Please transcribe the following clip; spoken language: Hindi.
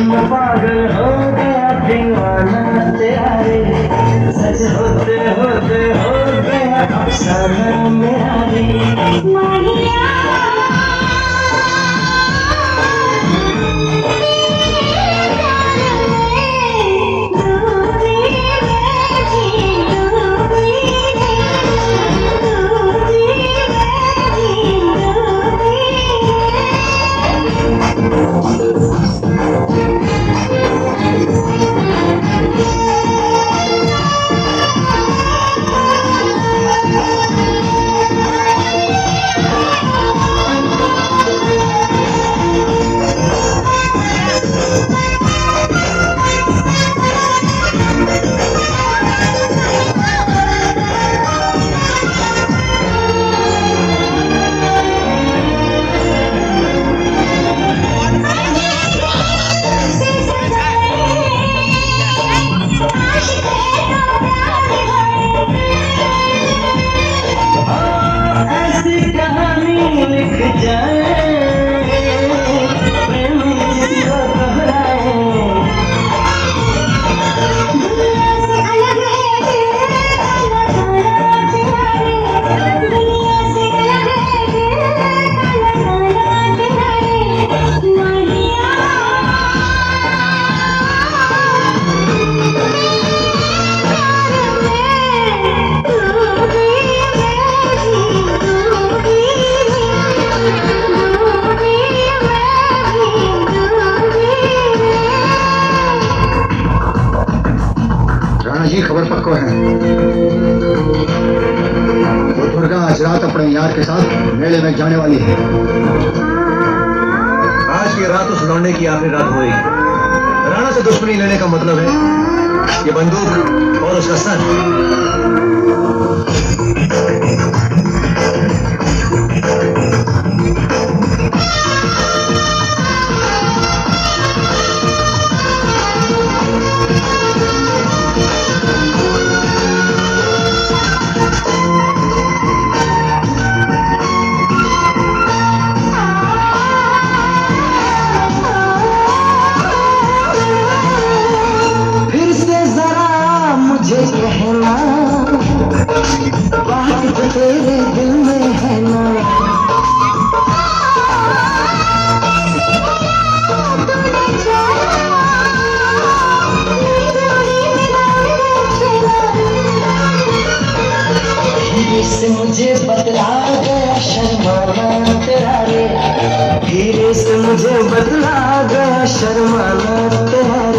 मैं पागल हो गया दीवाना तेरा रे, सच होते होते हो गया अफसाना मेरा रे। माहिया जी खबर पक्को है। वो दुर्गा आज रात अपने यार के साथ मेले में जाने वाली है। आज की रात उस लौंडे की आखिरी रात होगी। राणा से दुश्मनी लेने का मतलब है ये बंदूक और उसका सर। बात तो तेरे दिल में है ना, धीरे से मुझे बतला गया शर्माना तेरा रे, धीरे से मुझे बतला गया शर्माना तेरा